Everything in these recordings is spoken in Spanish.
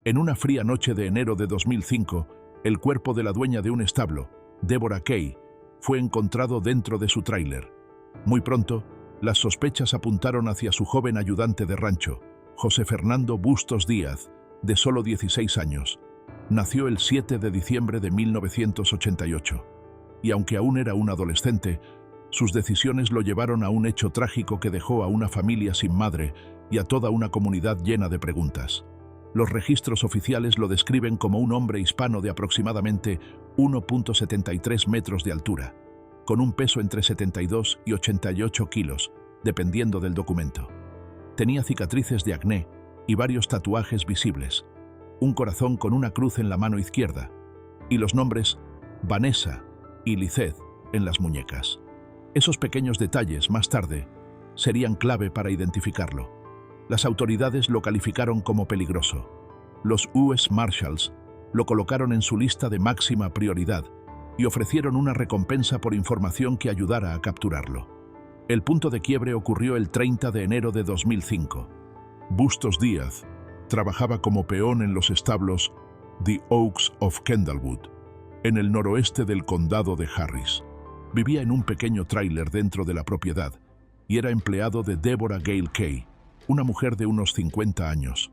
En una fría noche de enero de 2005, el cuerpo de la dueña de un establo, Deborah Kay, fue encontrado dentro de su tráiler. Muy pronto, las sospechas apuntaron hacia su joven ayudante de rancho, José Fernando Bustos Díaz, de solo 16 años. Nació el 7 de diciembre de 1988, y aunque aún era un adolescente, sus decisiones lo llevaron a un hecho trágico que dejó a una familia sin madre y a toda una comunidad llena de preguntas. Los registros oficiales lo describen como un hombre hispano de aproximadamente 1,73 metros de altura, con un peso entre 72 y 88 kilos, dependiendo del documento. Tenía cicatrices de acné y varios tatuajes visibles, un corazón con una cruz en la mano izquierda y los nombres Vanessa y Lizeth en las muñecas. Esos pequeños detalles, más tarde, serían clave para identificarlo. Las autoridades lo calificaron como peligroso. Los US Marshals lo colocaron en su lista de máxima prioridad y ofrecieron una recompensa por información que ayudara a capturarlo. El punto de quiebre ocurrió el 30 de enero de 2005. Bustos Díaz trabajaba como peón en los establos The Oaks of Kendallwood, en el noroeste del condado de Harris. Vivía en un pequeño tráiler dentro de la propiedad y era empleado de Deborah Gale Kay, una mujer de unos 50 años.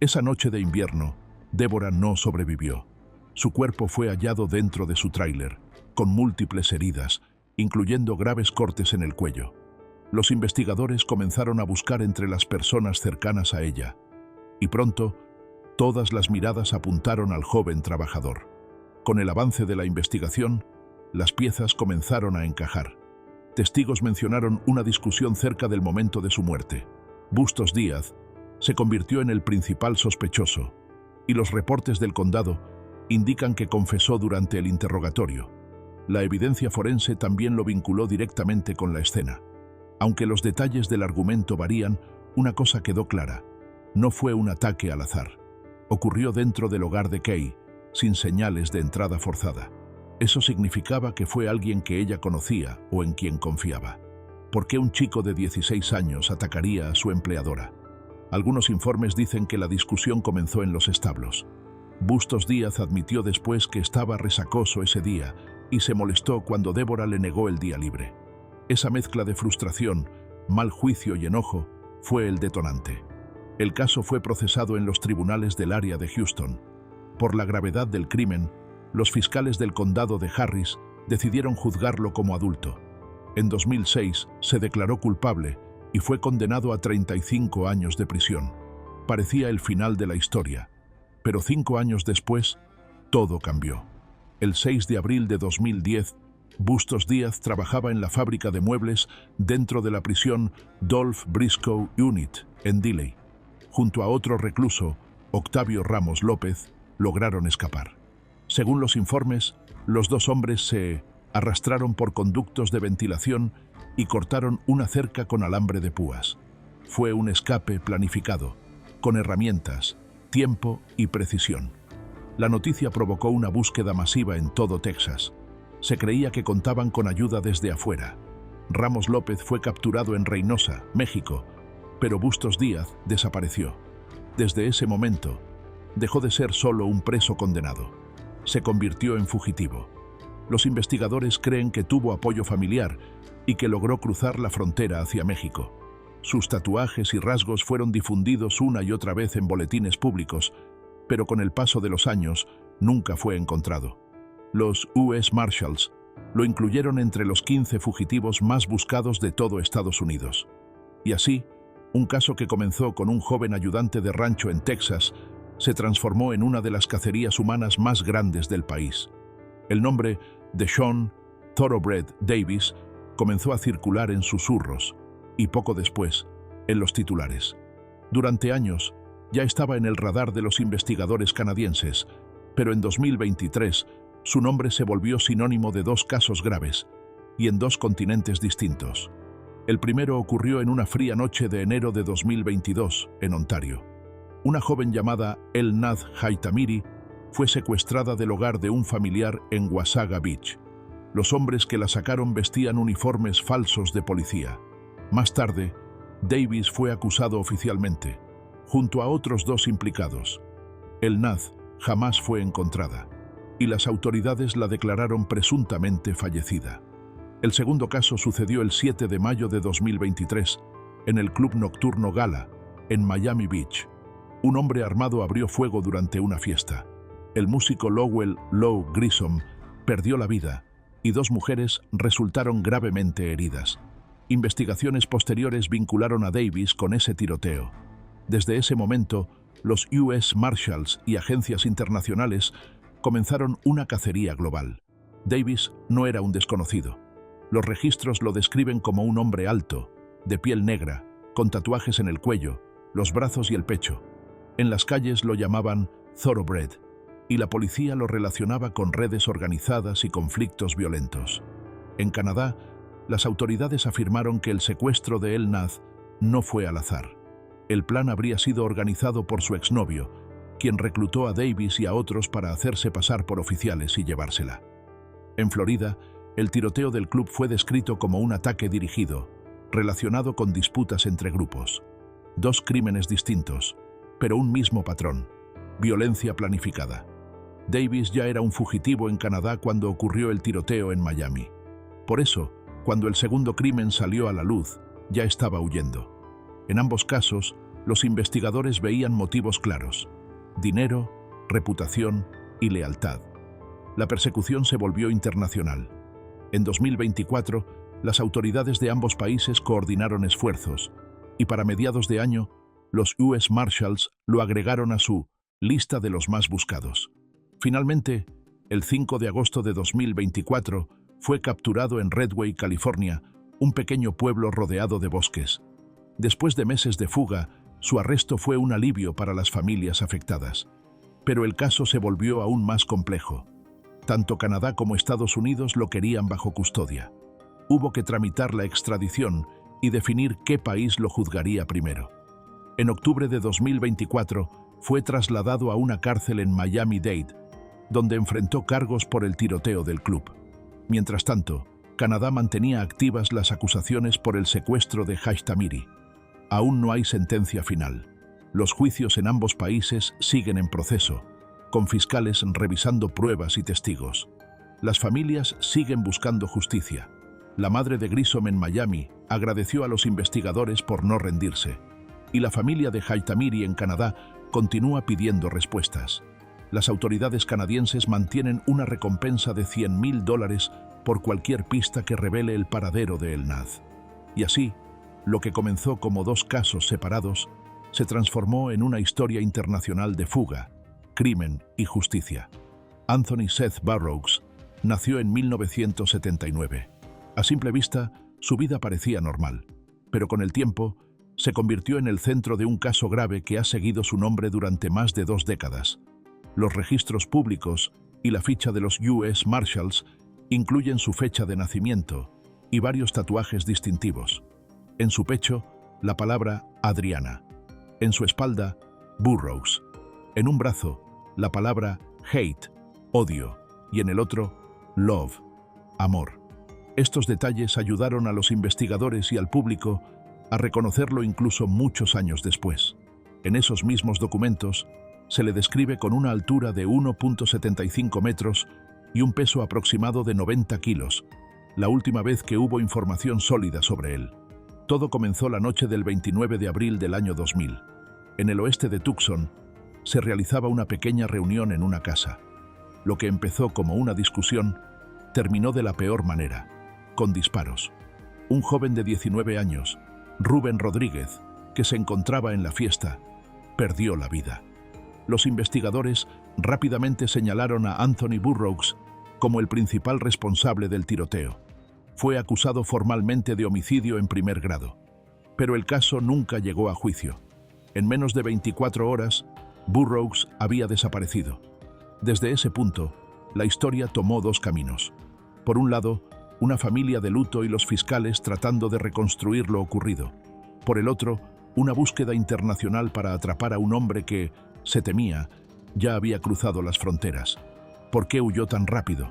Esa noche de invierno, Deborah no sobrevivió. Su cuerpo fue hallado dentro de su tráiler, con múltiples heridas, incluyendo graves cortes en el cuello. Los investigadores comenzaron a buscar entre las personas cercanas a ella, y pronto, todas las miradas apuntaron al joven trabajador. Con el avance de la investigación, las piezas comenzaron a encajar. Testigos mencionaron una discusión cerca del momento de su muerte. Bustos Díaz se convirtió en el principal sospechoso, y los reportes del condado indican que confesó durante el interrogatorio. La evidencia forense también lo vinculó directamente con la escena. Aunque los detalles del argumento varían, una cosa quedó clara: no fue un ataque al azar. Ocurrió dentro del hogar de Kay, sin señales de entrada forzada. Eso significaba que fue alguien que ella conocía o en quien confiaba. ¿Por qué un chico de 16 años atacaría a su empleadora? Algunos informes dicen que la discusión comenzó en los establos. Bustos Díaz admitió después que estaba resacoso ese día y se molestó cuando Deborah le negó el día libre. Esa mezcla de frustración, mal juicio y enojo fue el detonante. El caso fue procesado en los tribunales del área de Houston. Por la gravedad del crimen, los fiscales del condado de Harris decidieron juzgarlo como adulto. En 2006 se declaró culpable y fue condenado a 35 años de prisión. Parecía el final de la historia, pero 5 años después, todo cambió. El 6 de abril de 2010, Bustos Díaz trabajaba en la fábrica de muebles dentro de la prisión Dolph Briscoe Unit, en Dilley. Junto a otro recluso, Octavio Ramos López, lograron escapar. Según los informes, los dos hombres se arrastraron por conductos de ventilación y cortaron una cerca con alambre de púas. Fue un escape planificado, con herramientas, tiempo y precisión. La noticia provocó una búsqueda masiva en todo Texas. Se creía que contaban con ayuda desde afuera. Ramos López fue capturado en Reynosa, México, pero Bustos Díaz desapareció. Desde ese momento, dejó de ser solo un preso condenado. Se convirtió en fugitivo. Los investigadores creen que tuvo apoyo familiar y que logró cruzar la frontera hacia México. Sus tatuajes y rasgos fueron difundidos una y otra vez en boletines públicos, pero con el paso de los años nunca fue encontrado. Los US Marshals lo incluyeron entre los 15 fugitivos más buscados de todo Estados Unidos. Y así, un caso que comenzó con un joven ayudante de rancho en Texas se transformó en una de las cacerías humanas más grandes del país. El nombre de Sean Thoroughbred Davis comenzó a circular en susurros y poco después en los titulares. Durante años ya estaba en el radar de los investigadores canadienses, pero en 2023 su nombre se volvió sinónimo de dos casos graves y en dos continentes distintos. El primero ocurrió en una fría noche de enero de 2022 en Ontario. Una joven llamada Elnath Haitamiri fue secuestrada del hogar de un familiar en Wasaga Beach. Los hombres que la sacaron vestían uniformes falsos de policía. Más tarde, Davis fue acusado oficialmente, junto a otros dos implicados. El Naz jamás fue encontrada y las autoridades la declararon presuntamente fallecida. El segundo caso sucedió el 7 de mayo de 2023 en el club nocturno Gala, en Miami Beach. Un hombre armado abrió fuego durante una fiesta. El músico Lowell "Low" Grissom perdió la vida y 2 mujeres resultaron gravemente heridas. Investigaciones posteriores vincularon a Davis con ese tiroteo. Desde ese momento, los US Marshals y agencias internacionales comenzaron una cacería global. Davis no era un desconocido. Los registros lo describen como un hombre alto, de piel negra, con tatuajes en el cuello, los brazos y el pecho. En las calles lo llamaban Thoroughbred, y la policía lo relacionaba con redes organizadas y conflictos violentos. En Canadá, las autoridades afirmaron que el secuestro de El Naz no fue al azar. El plan habría sido organizado por su exnovio, quien reclutó a Davis y a otros para hacerse pasar por oficiales y llevársela. En Florida, el tiroteo del club fue descrito como un ataque dirigido, relacionado con disputas entre grupos. 2 crímenes distintos, pero un mismo patrón: violencia planificada. Davis ya era un fugitivo en Canadá cuando ocurrió el tiroteo en Miami. Por eso, cuando el segundo crimen salió a la luz, ya estaba huyendo. En ambos casos, los investigadores veían motivos claros: dinero, reputación y lealtad. La persecución se volvió internacional. En 2024, las autoridades de ambos países coordinaron esfuerzos y para mediados de año, los US Marshals lo agregaron a su lista de los más buscados. Finalmente, el 5 de agosto de 2024, fue capturado en Redway, California, un pequeño pueblo rodeado de bosques. Después de meses de fuga, su arresto fue un alivio para las familias afectadas. Pero el caso se volvió aún más complejo. Tanto Canadá como Estados Unidos lo querían bajo custodia. Hubo que tramitar la extradición y definir qué país lo juzgaría primero. En octubre de 2024, fue trasladado a una cárcel en Miami-Dade, donde enfrentó cargos por el tiroteo del club. Mientras tanto, Canadá mantenía activas las acusaciones por el secuestro de Haj Tamiri. Aún no hay sentencia final. Los juicios en ambos países siguen en proceso, con fiscales revisando pruebas y testigos. Las familias siguen buscando justicia. La madre de Grissom en Miami agradeció a los investigadores por no rendirse, y la familia de Haj Tamiri en Canadá continúa pidiendo respuestas. Las autoridades canadienses mantienen una recompensa de $100,000 por cualquier pista que revele el paradero de El Naz. Y así, lo que comenzó como 2 casos separados, se transformó en una historia internacional de fuga, crimen y justicia. Anthony Seth Burroughs nació en 1979. A simple vista, su vida parecía normal, pero con el tiempo, se convirtió en el centro de un caso grave que ha seguido su nombre durante más de 2 décadas. Los registros públicos y la ficha de los US Marshals incluyen su fecha de nacimiento y varios tatuajes distintivos. En su pecho, la palabra Adriana. En su espalda, Burroughs. En un brazo, la palabra hate, odio, y en el otro, love, amor. Estos detalles ayudaron a los investigadores y al público a reconocerlo incluso muchos años después. En esos mismos documentos, se le describe con una altura de 1,75 metros y un peso aproximado de 90 kilos, la última vez que hubo información sólida sobre él. Todo comenzó la noche del 29 de abril del año 2000. En el oeste de Tucson, se realizaba una pequeña reunión en una casa. Lo que empezó como una discusión, terminó de la peor manera, con disparos. Un joven de 19 años, Rubén Rodríguez, que se encontraba en la fiesta, perdió la vida. Los investigadores rápidamente señalaron a Anthony Burroughs como el principal responsable del tiroteo. Fue acusado formalmente de homicidio en primer grado, pero el caso nunca llegó a juicio. En menos de 24 horas, Burroughs había desaparecido. Desde ese punto, la historia tomó 2 caminos. Por un lado, una familia de luto y los fiscales tratando de reconstruir lo ocurrido. Por el otro, una búsqueda internacional para atrapar a un hombre que, se temía, ya había cruzado las fronteras. ¿Por qué huyó tan rápido?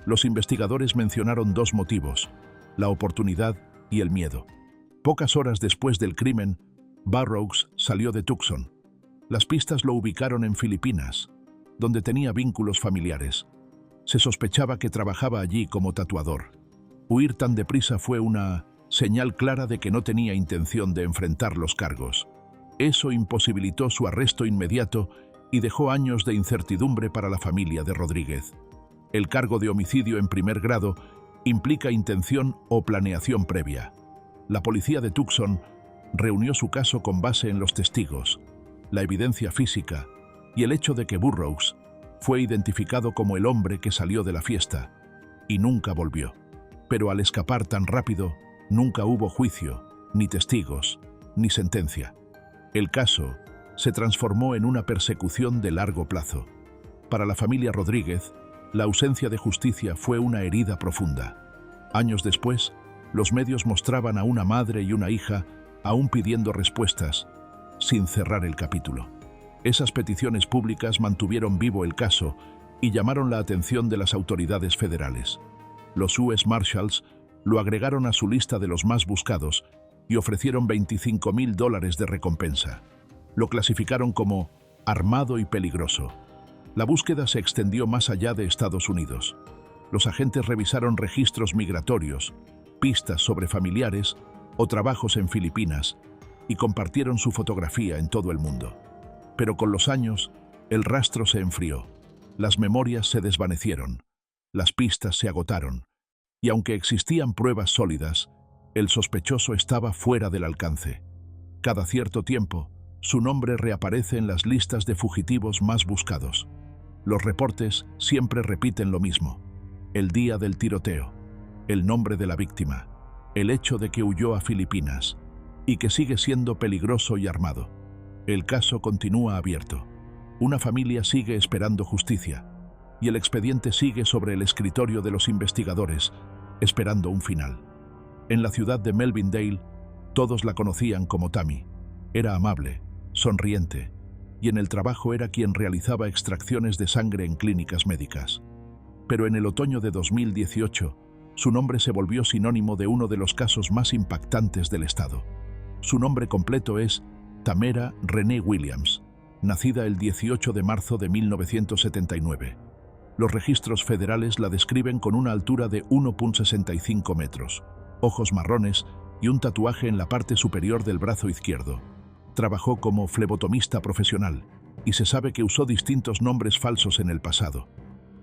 Los investigadores mencionaron 2 motivos: la oportunidad y el miedo. Pocas horas después del crimen, Burroughs salió de Tucson. Las pistas lo ubicaron en Filipinas, donde tenía vínculos familiares. Se sospechaba que trabajaba allí como tatuador. Huir tan deprisa fue una señal clara de que no tenía intención de enfrentar los cargos. Eso imposibilitó su arresto inmediato y dejó años de incertidumbre para la familia de Rodríguez. El cargo de homicidio en primer grado implica intención o planeación previa. La policía de Tucson reunió su caso con base en los testigos, la evidencia física y el hecho de que Burroughs fue identificado como el hombre que salió de la fiesta y nunca volvió. Pero al escapar tan rápido, nunca hubo juicio, ni testigos, ni sentencia. El caso se transformó en una persecución de largo plazo. Para la familia Rodríguez, la ausencia de justicia fue una herida profunda. Años después, los medios mostraban a una madre y una hija aún pidiendo respuestas, sin cerrar el capítulo. Esas peticiones públicas mantuvieron vivo el caso y llamaron la atención de las autoridades federales. Los US Marshals lo agregaron a su lista de los más buscados y ofrecieron $25,000 de recompensa. Lo clasificaron como armado y peligroso. La búsqueda se extendió más allá de Estados Unidos. Los agentes revisaron registros migratorios, pistas sobre familiares o trabajos en Filipinas y compartieron su fotografía en todo el mundo. Pero con los años, el rastro se enfrió, las memorias se desvanecieron, las pistas se agotaron, y aunque existían pruebas sólidas, el sospechoso estaba fuera del alcance. Cada cierto tiempo, su nombre reaparece en las listas de fugitivos más buscados. Los reportes siempre repiten lo mismo: el día del tiroteo, el nombre de la víctima, el hecho de que huyó a Filipinas y que sigue siendo peligroso y armado. El caso continúa abierto. Una familia sigue esperando justicia y el expediente sigue sobre el escritorio de los investigadores, esperando un final. En la ciudad de Melvindale, todos la conocían como Tammy. Era amable, sonriente, y en el trabajo era quien realizaba extracciones de sangre en clínicas médicas. Pero en el otoño de 2018, su nombre se volvió sinónimo de uno de los casos más impactantes del estado. Su nombre completo es Tamera Renee Williams, nacida el 18 de marzo de 1979. Los registros federales la describen con una altura de 1,65 metros, ojos marrones y un tatuaje en la parte superior del brazo izquierdo. Trabajó como flebotomista profesional y se sabe que usó distintos nombres falsos en el pasado.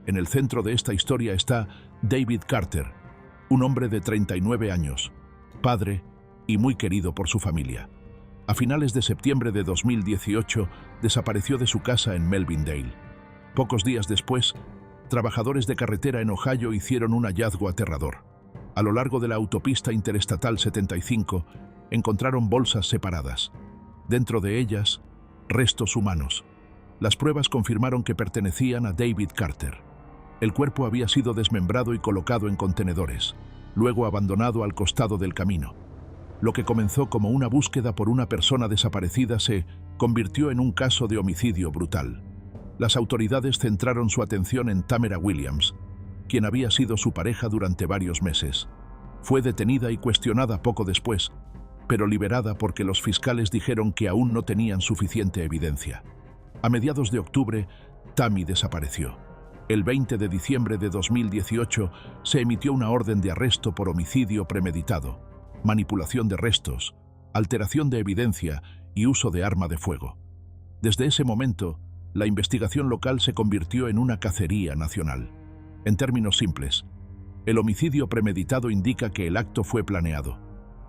En el centro de esta historia está David Carter, un hombre de 39 años, padre y muy querido por su familia. A finales de septiembre de 2018 desapareció de su casa en Melvindale. Pocos días después, trabajadores de carretera en Ohio hicieron un hallazgo aterrador. A lo largo de la autopista interestatal 75 encontraron bolsas separadas. Dentro de ellas, restos humanos. Las pruebas confirmaron que pertenecían a David Carter. El cuerpo había sido desmembrado y colocado en contenedores, luego abandonado al costado del camino. Lo que comenzó como una búsqueda por una persona desaparecida se convirtió en un caso de homicidio brutal. Las autoridades centraron su atención en Tamera Williams, quien había sido su pareja durante varios meses. Fue detenida y cuestionada poco después, pero liberada porque los fiscales dijeron que aún no tenían suficiente evidencia. A mediados de octubre, Tammy desapareció. El 20 de diciembre de 2018 se emitió una orden de arresto por homicidio premeditado, manipulación de restos, alteración de evidencia y uso de arma de fuego. Desde ese momento, la investigación local se convirtió en una cacería nacional. En términos simples, el homicidio premeditado indica que el acto fue planeado.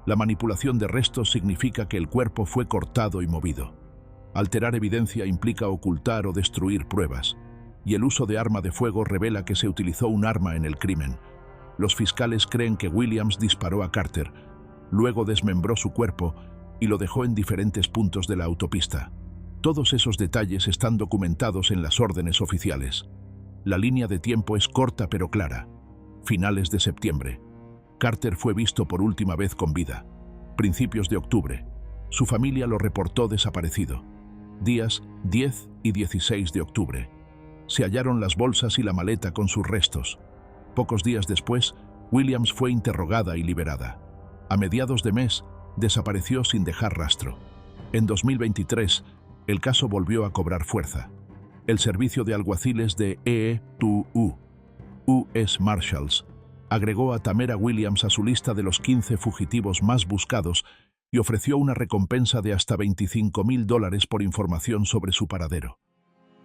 La manipulación de restos significa que el cuerpo fue cortado y movido. Alterar evidencia implica ocultar o destruir pruebas, y el uso de arma de fuego revela que se utilizó un arma en el crimen. Los fiscales creen que Williams disparó a Carter, luego desmembró su cuerpo y lo dejó en diferentes puntos de la autopista. Todos esos detalles están documentados en las órdenes oficiales. La línea de tiempo es corta pero clara. Finales de septiembre. Carter fue visto por última vez con vida. Principios de octubre. Su familia lo reportó desaparecido. Días 10 y 16 de octubre. Se hallaron las bolsas y la maleta con sus restos. Pocos días después, Williams fue interrogada y liberada. A mediados de mes, desapareció sin dejar rastro. En 2023, El caso volvió a cobrar fuerza. El servicio de alguaciles de U.S. Marshals agregó a Tamera Williams a su lista de los 15 fugitivos más buscados y ofreció una recompensa de hasta $25,000 por información sobre su paradero.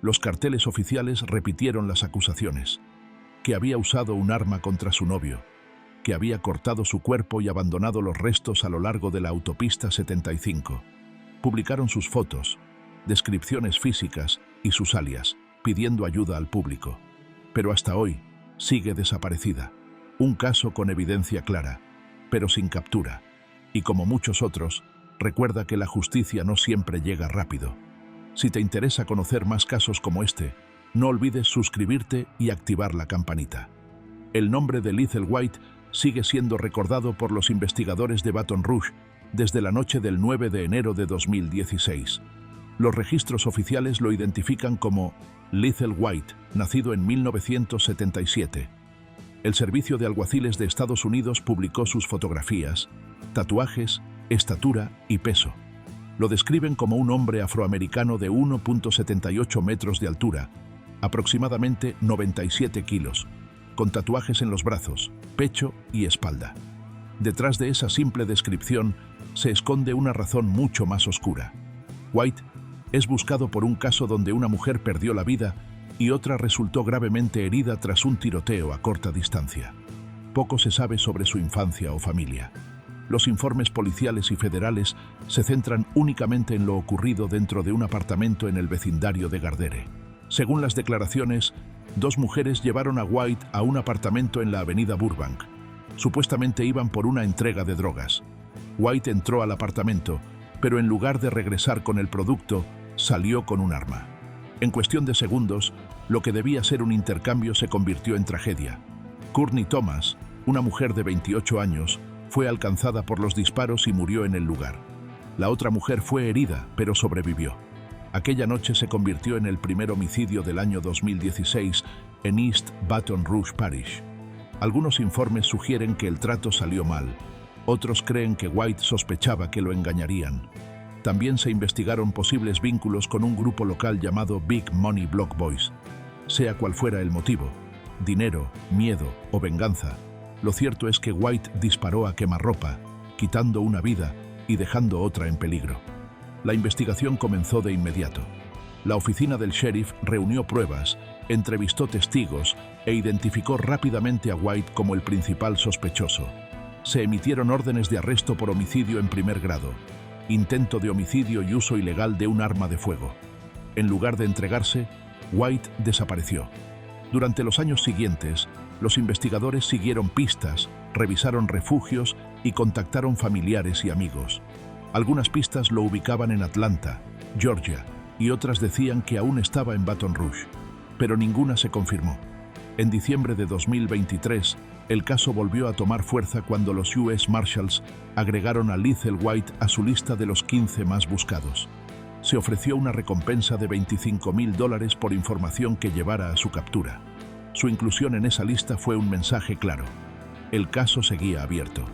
Los carteles oficiales repitieron las acusaciones: que había usado un arma contra su novio, que había cortado su cuerpo y abandonado los restos a lo largo de la autopista 75. Publicaron sus fotos, descripciones físicas y sus alias, pidiendo ayuda al público. Pero hasta hoy sigue desaparecida. Un caso con evidencia clara, pero sin captura. Y como muchos otros, recuerda que la justicia no siempre llega rápido. Si te interesa conocer más casos como este, no olvides suscribirte y activar la campanita. El nombre de Lethal White sigue siendo recordado por los investigadores de Baton Rouge desde la noche del 9 de enero de 2016. Los registros oficiales lo identifican como Lethal White, nacido en 1977. El Servicio de Alguaciles de Estados Unidos publicó sus fotografías, tatuajes, estatura y peso. Lo describen como un hombre afroamericano de 1,78 metros de altura, aproximadamente 97 kilos, con tatuajes en los brazos, pecho y espalda. Detrás de esa simple descripción se esconde una razón mucho más oscura. White es buscado por un caso donde una mujer perdió la vida y otra resultó gravemente herida tras un tiroteo a corta distancia. Poco se sabe sobre su infancia o familia. Los informes policiales y federales se centran únicamente en lo ocurrido dentro de un apartamento en el vecindario de Gardere. Según las declaraciones, 2 mujeres llevaron a White a un apartamento en la avenida Burbank. Supuestamente iban por una entrega de drogas. White entró al apartamento, pero en lugar de regresar con el producto, salió con un arma. En cuestión de segundos, lo que debía ser un intercambio se convirtió en tragedia. Courtney Thomas, una mujer de 28 años, fue alcanzada por los disparos y murió en el lugar. La otra mujer fue herida, pero sobrevivió. Aquella noche se convirtió en el primer homicidio del año 2016 en East Baton Rouge Parish. Algunos informes sugieren que el trato salió mal. Otros creen que White sospechaba que lo engañarían. También se investigaron posibles vínculos con un grupo local llamado Big Money Block Boys. Sea cual fuera el motivo, dinero, miedo o venganza, lo cierto es que White disparó a quemarropa, quitando una vida y dejando otra en peligro. La investigación comenzó de inmediato. La oficina del sheriff reunió pruebas, entrevistó testigos e identificó rápidamente a White como el principal sospechoso. Se emitieron órdenes de arresto por homicidio en primer grado, intento de homicidio y uso ilegal de un arma de fuego. En lugar de entregarse, White desapareció. Durante los años siguientes, los investigadores siguieron pistas, revisaron refugios y contactaron familiares y amigos. Algunas pistas lo ubicaban en Atlanta, Georgia, y otras decían que aún estaba en Baton Rouge, pero ninguna se confirmó. En diciembre de 2023, el caso volvió a tomar fuerza cuando los U.S. Marshals agregaron a Lethal White a su lista de los 15 más buscados. Se ofreció una recompensa de $25,000 por información que llevara a su captura. Su inclusión en esa lista fue un mensaje claro. El caso seguía abierto.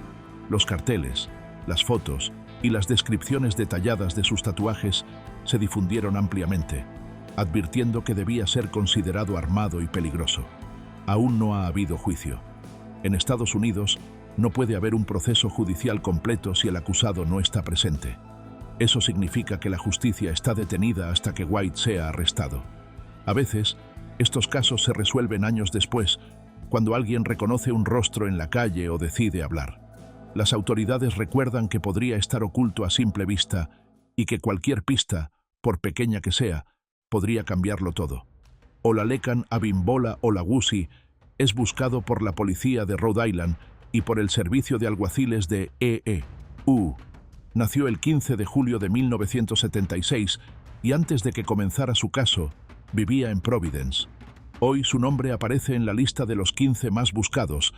Los carteles, las fotos y las descripciones detalladas de sus tatuajes se difundieron ampliamente, advirtiendo que debía ser considerado armado y peligroso. Aún no ha habido juicio. En Estados Unidos no puede haber un proceso judicial completo si el acusado no está presente. Eso significa que la justicia está detenida hasta que White sea arrestado. A veces, estos casos se resuelven años después, cuando alguien reconoce un rostro en la calle o decide hablar. Las autoridades recuerdan que podría estar oculto a simple vista y que cualquier pista, por pequeña que sea, podría cambiarlo todo. Olalekan Abimbola Olawusi es buscado por la policía de Rhode Island y por el servicio de alguaciles de EEU. Nació el 15 de julio de 1976 y antes de que comenzara su caso, vivía en Providence. Hoy su nombre aparece en la lista de los 15 más buscados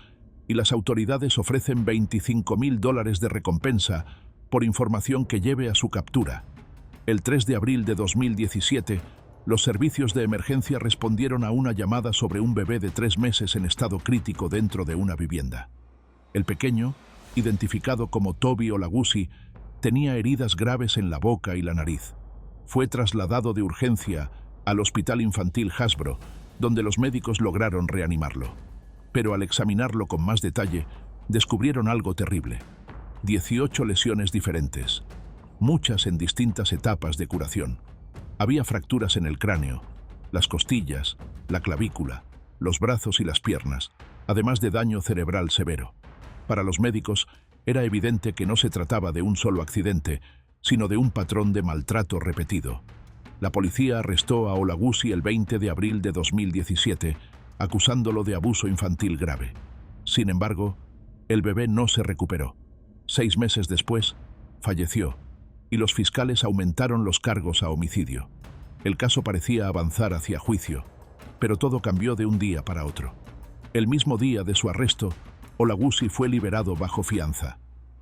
y las autoridades ofrecen $25,000 de recompensa por información que lleve a su captura. El 3 de abril de 2017, los servicios de emergencia respondieron a una llamada sobre un bebé de 3 meses en estado crítico dentro de una vivienda. El pequeño, identificado como Toby Olawusi, tenía heridas graves en la boca y la nariz. Fue trasladado de urgencia al Hospital Infantil Hasbro, donde los médicos lograron reanimarlo. Pero al examinarlo con más detalle, descubrieron algo terrible. 18 lesiones diferentes, muchas en distintas etapas de curación. Había fracturas en el cráneo, las costillas, la clavícula, los brazos y las piernas, además de daño cerebral severo. Para los médicos, era evidente que no se trataba de un solo accidente, sino de un patrón de maltrato repetido. La policía arrestó a Olagusi el 20 de abril de 2017, acusándolo de abuso infantil grave. Sin embargo, el bebé no se recuperó. 6 meses después, falleció, y los fiscales aumentaron los cargos a homicidio. El caso parecía avanzar hacia juicio, pero todo cambió de un día para otro. El mismo día de su arresto, Olagusi fue liberado bajo fianza.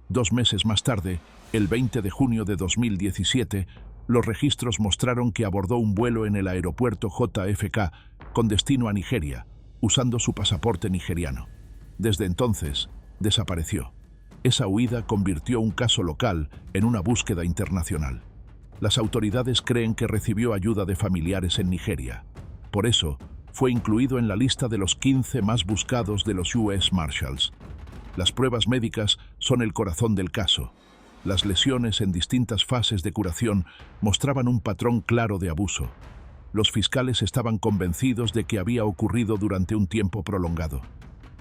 2 meses más tarde, el 20 de junio de 2017, los registros mostraron que abordó un vuelo en el aeropuerto JFK con destino a Nigeria, usando su pasaporte nigeriano. Desde entonces, desapareció. Esa huida convirtió un caso local en una búsqueda internacional. Las autoridades creen que recibió ayuda de familiares en Nigeria. Por eso, fue incluido en la lista de los 15 más buscados de los US Marshals. Las pruebas médicas son el corazón del caso. Las lesiones en distintas fases de curación mostraban un patrón claro de abuso. Los fiscales estaban convencidos de que había ocurrido durante un tiempo prolongado.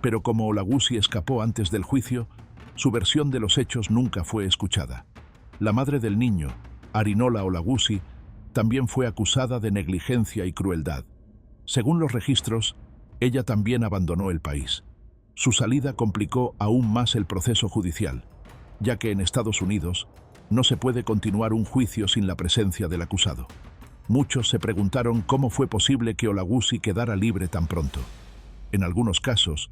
Pero como Olagusi escapó antes del juicio, su versión de los hechos nunca fue escuchada. La madre del niño, Arinola Olagusi, también fue acusada de negligencia y crueldad. Según los registros, ella también abandonó el país. Su salida complicó aún más el proceso judicial, ya que en Estados Unidos no se puede continuar un juicio sin la presencia del acusado. Muchos se preguntaron cómo fue posible que Olagusi quedara libre tan pronto. En algunos casos,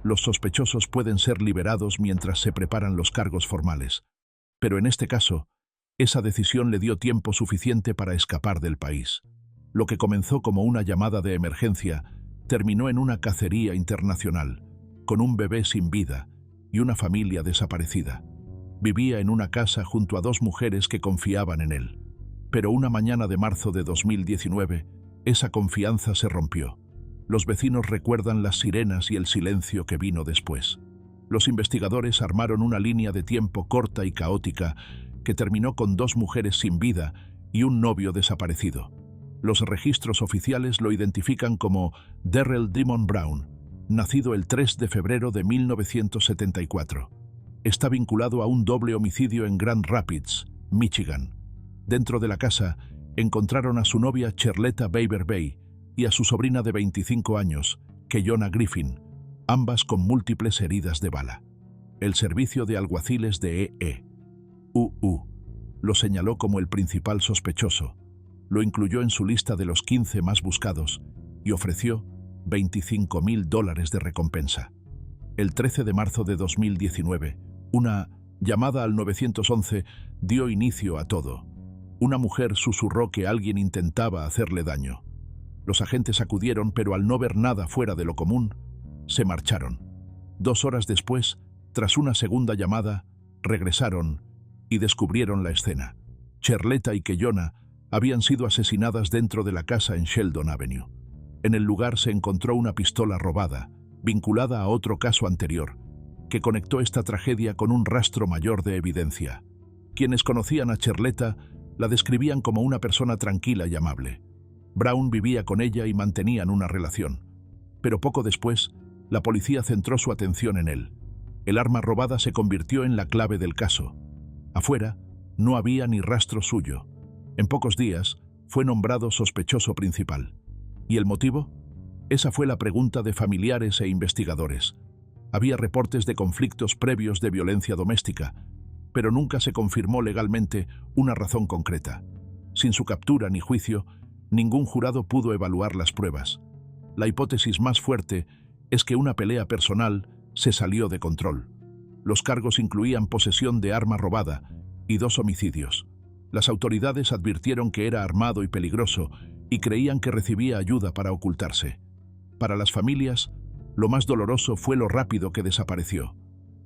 los sospechosos pueden ser liberados mientras se preparan los cargos formales. Pero en este caso, esa decisión le dio tiempo suficiente para escapar del país. Lo que comenzó como una llamada de emergencia terminó en una cacería internacional, con un bebé sin vida y una familia desaparecida. Vivía en una casa junto a 2 mujeres que confiaban en él. Pero una mañana de marzo de 2019, esa confianza se rompió. Los vecinos recuerdan las sirenas y el silencio que vino después. Los investigadores armaron una línea de tiempo corta y caótica que terminó con 2 mujeres sin vida y un novio desaparecido. Los registros oficiales lo identifican como Darrell Demon Brown, nacido el 3 de febrero de 1974. Está vinculado a un doble homicidio en Grand Rapids, Michigan. Dentro de la casa encontraron a su novia Charletta Baber Bay y a su sobrina de 25 años, Keyona Griffin, ambas con múltiples heridas de bala. El servicio de alguaciles de EUU lo señaló como el principal sospechoso, lo incluyó en su lista de los 15 más buscados y ofreció $25.000 de recompensa. El 13 de marzo de 2019, una llamada al 911 dio inicio a todo. Una mujer susurró que alguien intentaba hacerle daño. Los agentes acudieron, pero al no ver nada fuera de lo común, se marcharon. 2 horas después, tras una segunda llamada, regresaron y descubrieron la escena. Charletta y Keyona habían sido asesinadas dentro de la casa en Sheldon Avenue. En el lugar se encontró una pistola robada, vinculada a otro caso anterior, que conectó esta tragedia con un rastro mayor de evidencia. Quienes conocían a Charletta la describían como una persona tranquila y amable. Brown vivía con ella y mantenían una relación. Pero poco después, la policía centró su atención en él. El arma robada se convirtió en la clave del caso. Afuera, no había ni rastro suyo. En pocos días, fue nombrado sospechoso principal. ¿Y el motivo? Esa fue la pregunta de familiares e investigadores. Había reportes de conflictos previos de violencia doméstica, pero nunca se confirmó legalmente una razón concreta. Sin su captura ni juicio, ningún jurado pudo evaluar las pruebas. La hipótesis más fuerte es que una pelea personal se salió de control. Los cargos incluían posesión de arma robada y 2 homicidios. Las autoridades advirtieron que era armado y peligroso y creían que recibía ayuda para ocultarse. Para las familias, lo más doloroso fue lo rápido que desapareció.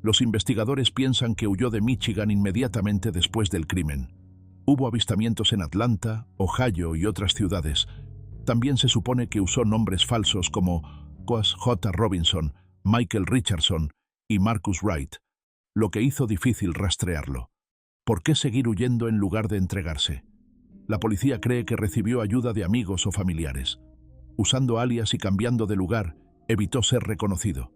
Los investigadores piensan que huyó de Michigan inmediatamente después del crimen. Hubo avistamientos en Atlanta, Ohio y otras ciudades. También se supone que usó nombres falsos como Coas J. Robinson, Michael Richardson y Marcus Wright, lo que hizo difícil rastrearlo. ¿Por qué seguir huyendo en lugar de entregarse? La policía cree que recibió ayuda de amigos o familiares. Usando alias y cambiando de lugar, evitó ser reconocido.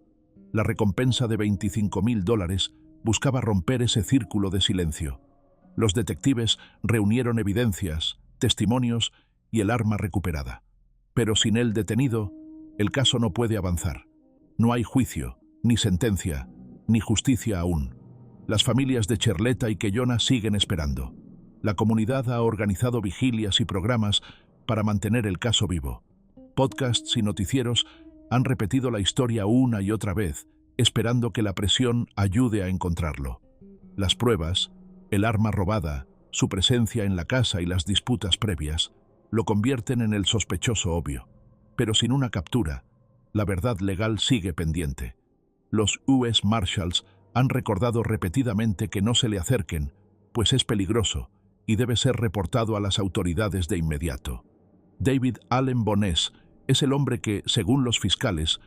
La recompensa de $25.000 buscaba romper ese círculo de silencio. Los detectives reunieron evidencias, testimonios y el arma recuperada. Pero sin él detenido, el caso no puede avanzar. No hay juicio, ni sentencia, ni justicia aún. Las familias de Cherleta y Keyona siguen esperando. La comunidad ha organizado vigilias y programas para mantener el caso vivo. Podcasts y noticieros han repetido la historia una y otra vez, esperando que la presión ayude a encontrarlo. Las pruebas, el arma robada, su presencia en la casa y las disputas previas, lo convierten en el sospechoso obvio. Pero sin una captura, la verdad legal sigue pendiente. Los US Marshals han recordado repetidamente que no se le acerquen, pues es peligroso y debe ser reportado a las autoridades de inmediato. David Allen Bones es el hombre que, según los fiscales,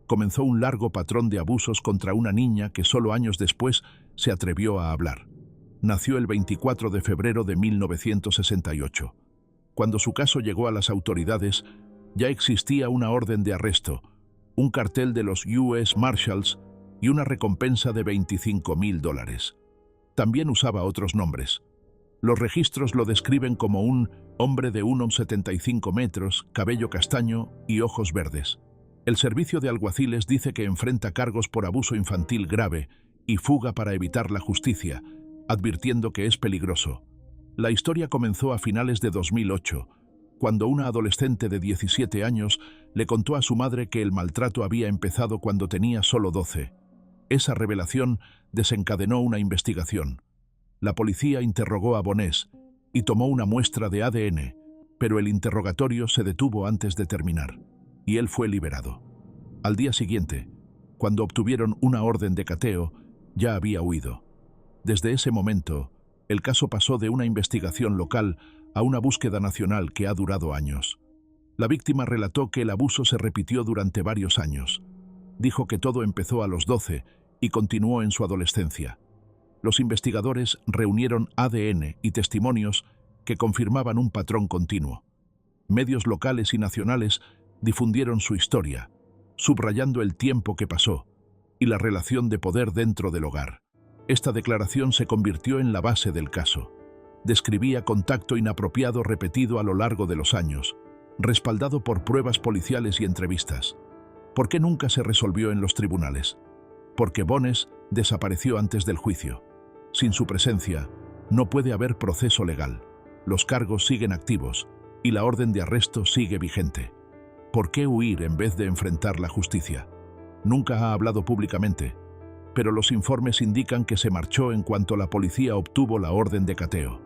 comenzó un largo patrón de abusos contra una niña que solo años después se atrevió a hablar. Nació el 24 de febrero de 1968. Cuando su caso llegó a las autoridades, ya existía una orden de arresto, un cartel de los US Marshals y una recompensa de $25.000. También usaba otros nombres. Los registros lo describen como un hombre de 1,75 metros, cabello castaño y ojos verdes. El servicio de alguaciles dice que enfrenta cargos por abuso infantil grave y fuga para evitar la justicia, advirtiendo que es peligroso. La historia comenzó a finales de 2008, cuando una adolescente de 17 años le contó a su madre que el maltrato había empezado cuando tenía solo 12. Esa revelación desencadenó una investigación. La policía interrogó a Bones y tomó una muestra de ADN, pero el interrogatorio se detuvo antes de terminar, y él fue liberado. Al día siguiente, cuando obtuvieron una orden de cateo, ya había huido. Desde ese momento, el caso pasó de una investigación local a una búsqueda nacional que ha durado años. La víctima relató que el abuso se repitió durante varios años. Dijo que todo empezó a los 12 y continuó en su adolescencia. Los investigadores reunieron ADN y testimonios que confirmaban un patrón continuo. Medios locales y nacionales difundieron su historia, subrayando el tiempo que pasó y la relación de poder dentro del hogar. Esta declaración se convirtió en la base del caso. Describía contacto inapropiado repetido a lo largo de los años, respaldado por pruebas policiales y entrevistas. ¿Por qué nunca se resolvió en los tribunales? Porque Bones desapareció antes del juicio. Sin su presencia, no puede haber proceso legal. Los cargos siguen activos y la orden de arresto sigue vigente. ¿Por qué huir en vez de enfrentar la justicia? Nunca ha hablado públicamente, pero los informes indican que se marchó en cuanto la policía obtuvo la orden de cateo.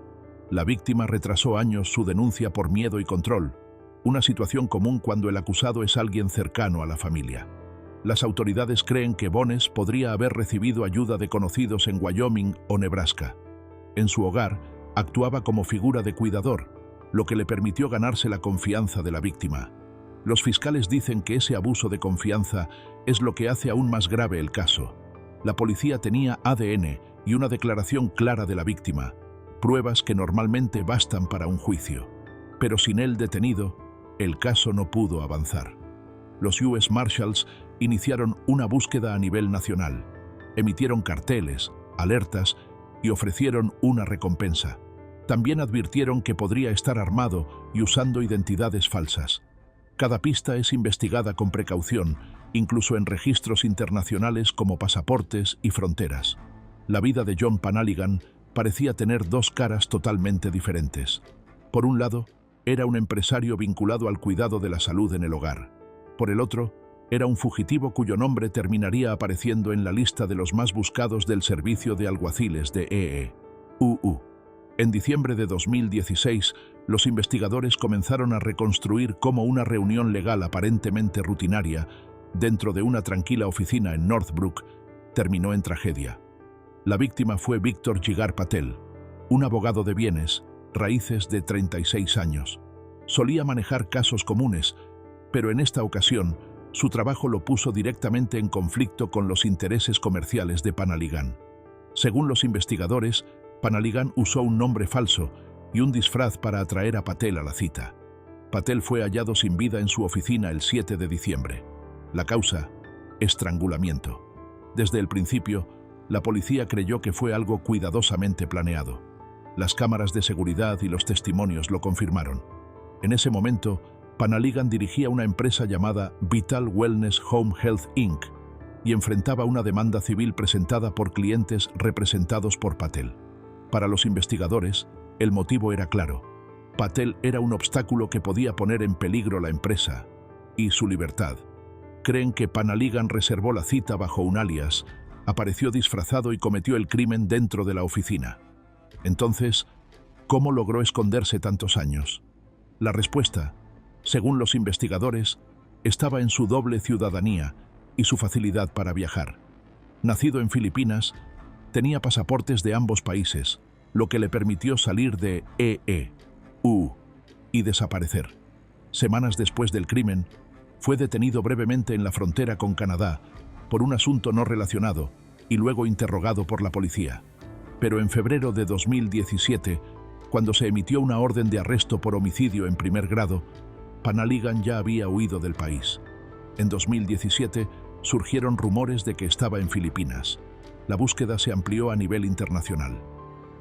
La víctima retrasó años su denuncia por miedo y control, una situación común cuando el acusado es alguien cercano a la familia. Las autoridades creen que Bones podría haber recibido ayuda de conocidos en Wyoming o Nebraska. En su hogar, actuaba como figura de cuidador, lo que le permitió ganarse la confianza de la víctima. Los fiscales dicen que ese abuso de confianza es lo que hace aún más grave el caso. La policía tenía ADN y una declaración clara de la víctima, pruebas que normalmente bastan para un juicio. Pero sin él detenido, el caso no pudo avanzar. Los US Marshals iniciaron una búsqueda a nivel nacional, emitieron carteles, alertas y ofrecieron una recompensa. También advirtieron que podría estar armado y usando identidades falsas. Cada pista es investigada con precaución, incluso en registros internacionales como pasaportes y fronteras. La vida de John Panaligan parecía tener dos caras totalmente diferentes. Por un lado, era un empresario vinculado al cuidado de la salud en el hogar. Por el otro, era un fugitivo cuyo nombre terminaría apareciendo en la lista de los más buscados del servicio de alguaciles de EEUU. En diciembre de 2016, los investigadores comenzaron a reconstruir cómo una reunión legal aparentemente rutinaria dentro de una tranquila oficina en Northbrook terminó en tragedia. La víctima fue Víctor Jigar Patel, un abogado de bienes raíces de 36 años. Solía manejar casos comunes, pero en esta ocasión su trabajo lo puso directamente en conflicto con los intereses comerciales de Panaligan. Según los investigadores, Panaligan usó un nombre falso y un disfraz para atraer a Patel a la cita. Patel fue hallado sin vida en su oficina el 7 de diciembre. La causa: estrangulamiento. Desde el principio, la policía creyó que fue algo cuidadosamente planeado. Las cámaras de seguridad y los testimonios lo confirmaron. En ese momento, Panaligan dirigía una empresa llamada Vital Wellness Home Health Inc. y enfrentaba una demanda civil presentada por clientes representados por Patel. Para los investigadores, el motivo era claro. Patel era un obstáculo que podía poner en peligro la empresa y su libertad. Creen que Panaligan reservó la cita bajo un alias, apareció disfrazado y cometió el crimen dentro de la oficina. Entonces, ¿cómo logró esconderse tantos años? La respuesta, según los investigadores, estaba en su doble ciudadanía y su facilidad para viajar. Nacido en Filipinas, tenía pasaportes de ambos países, lo que le permitió salir de EU y desaparecer. Semanas después del crimen, fue detenido brevemente en la frontera con Canadá por un asunto no relacionado y luego interrogado por la policía. Pero en febrero de 2017, cuando se emitió una orden de arresto por homicidio en primer grado, Panaligan ya había huido del país. En 2017 surgieron rumores de que estaba en Filipinas. La búsqueda se amplió a nivel internacional.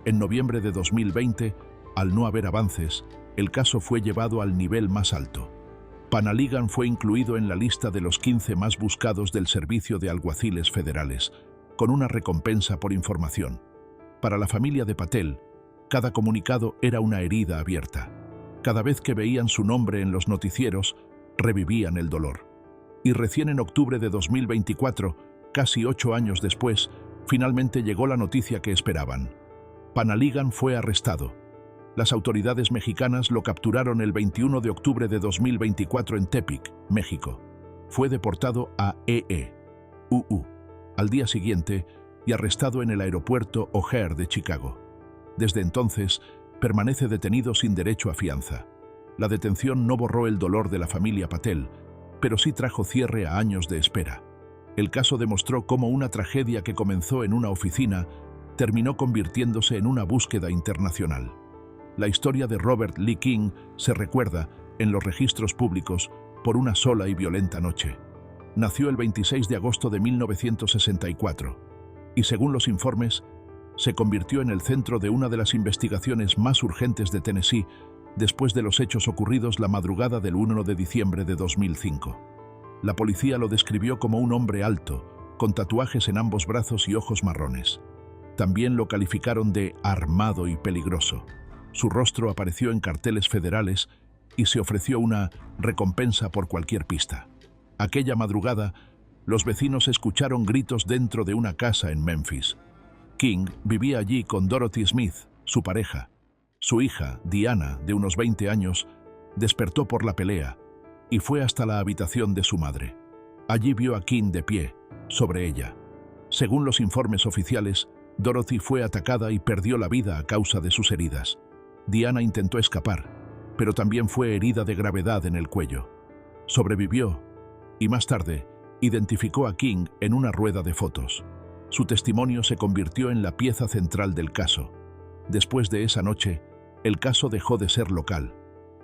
En noviembre de 2020, al no haber avances, el caso fue llevado al nivel más alto. Panaligan fue incluido en la lista de los 15 más buscados del Servicio de Alguaciles Federales, con una recompensa por información. Para la familia de Patel, cada comunicado era una herida abierta. Cada vez que veían su nombre en los noticieros, revivían el dolor. Y recién en octubre de 2024, casi 8 años después, finalmente llegó la noticia que esperaban. Panaligan fue arrestado. Las autoridades mexicanas lo capturaron el 21 de octubre de 2024 en Tepic, México. Fue deportado a EEUU al día siguiente y arrestado en el aeropuerto O'Hare de Chicago. Desde entonces, permanece detenido sin derecho a fianza. La detención no borró el dolor de la familia Patel, pero sí trajo cierre a años de espera. El caso demostró cómo una tragedia que comenzó en una oficina terminó convirtiéndose en una búsqueda internacional. La historia de Robert Lee King se recuerda, en los registros públicos, por una sola y violenta noche. Nació el 26 de agosto de 1964 y, según los informes, se convirtió en el centro de una de las investigaciones más urgentes de Tennessee después de los hechos ocurridos la madrugada del 1 de diciembre de 2005. La policía lo describió como un hombre alto, con tatuajes en ambos brazos y ojos marrones. También lo calificaron de armado y peligroso. Su rostro apareció en carteles federales y se ofreció una recompensa por cualquier pista. Aquella madrugada, los vecinos escucharon gritos dentro de una casa en Memphis. King vivía allí con Dorothy Smith, su pareja. Su hija, Diana, de unos 20 años, despertó por la pelea y fue hasta la habitación de su madre. Allí vio a King de pie, sobre ella. Según los informes oficiales, Dorothy fue atacada y perdió la vida a causa de sus heridas. Diana intentó escapar, pero también fue herida de gravedad en el cuello. Sobrevivió y más tarde identificó a King en una rueda de fotos. Su testimonio se convirtió en la pieza central del caso. Después de esa noche, el caso dejó de ser local.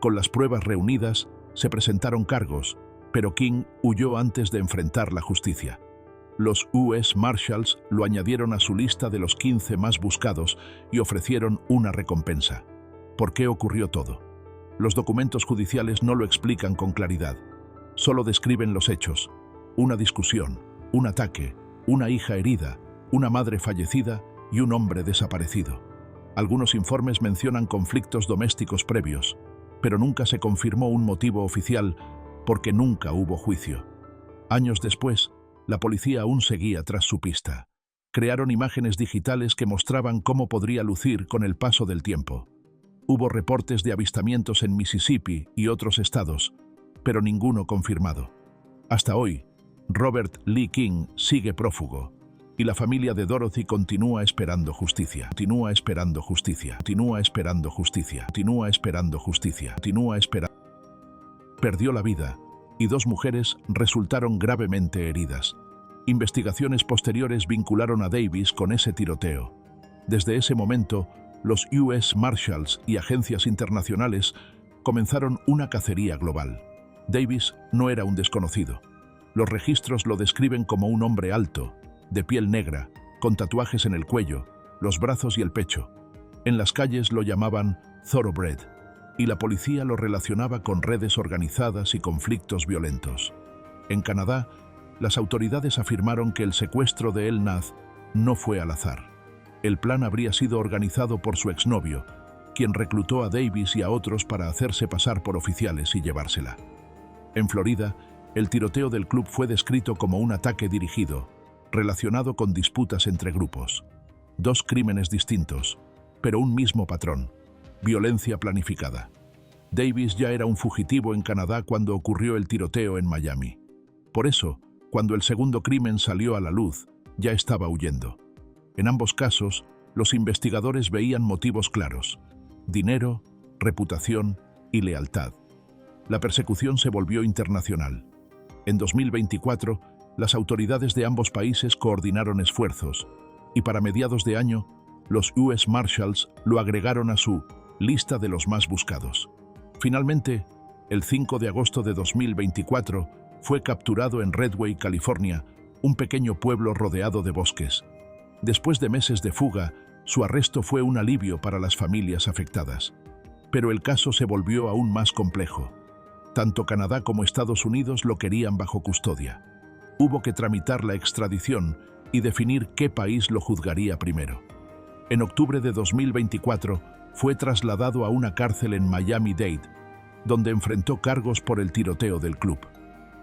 Con las pruebas reunidas, se presentaron cargos, pero King huyó antes de enfrentar la justicia. Los US Marshals lo añadieron a su lista de los 15 más buscados y ofrecieron una recompensa. ¿Por qué ocurrió todo? Los documentos judiciales no lo explican con claridad. Solo describen los hechos: una discusión, un ataque, una hija herida, una madre fallecida y un hombre desaparecido. Algunos informes mencionan conflictos domésticos previos, pero nunca se confirmó un motivo oficial porque nunca hubo juicio. Años después, la policía aún seguía tras su pista. Crearon imágenes digitales que mostraban cómo podría lucir con el paso del tiempo. Hubo reportes de avistamientos en Mississippi y otros estados, pero ninguno confirmado. Hasta hoy, Robert Lee King sigue prófugo. y la familia de Dorothy continúa esperando justicia. Continúa esperando justicia. Continúa esperando justicia. Continúa esperando justicia. Continúa esperando. Perdió la vida y 2 mujeres resultaron gravemente heridas. Investigaciones posteriores vincularon a Davis con ese tiroteo. Desde ese momento, los US Marshals y agencias internacionales comenzaron una cacería global. Davis no era un desconocido. Los registros lo describen como un hombre alto, de piel negra, con tatuajes en el cuello, los brazos y el pecho. En las calles lo llamaban Thoroughbred, y la policía lo relacionaba con redes organizadas y conflictos violentos. En Canadá, las autoridades afirmaron que el secuestro de El Nath no fue al azar. El plan habría sido organizado por su exnovio, quien reclutó a Davis y a otros para hacerse pasar por oficiales y llevársela. En Florida, el tiroteo del club fue descrito como un ataque dirigido, relacionado con disputas entre grupos. 2 crímenes distintos, pero un mismo patrón: violencia planificada. Davis ya era un fugitivo en Canadá cuando ocurrió el tiroteo en Miami. Por eso, cuando el segundo crimen salió a la luz, ya estaba huyendo. En ambos casos, los investigadores veían motivos claros: dinero, reputación y lealtad. La persecución se volvió internacional. En 2024, las autoridades de ambos países coordinaron esfuerzos, y para mediados de año, los US Marshals lo agregaron a su lista de los más buscados. Finalmente, el 5 de agosto de 2024, fue capturado en Redway, California, un pequeño pueblo rodeado de bosques. Después de meses de fuga, su arresto fue un alivio para las familias afectadas. Pero el caso se volvió aún más complejo. Tanto Canadá como Estados Unidos lo querían bajo custodia. Hubo que tramitar la extradición y definir qué país lo juzgaría primero. En octubre de 2024, fue trasladado a una cárcel en Miami-Dade, donde enfrentó cargos por el tiroteo del club.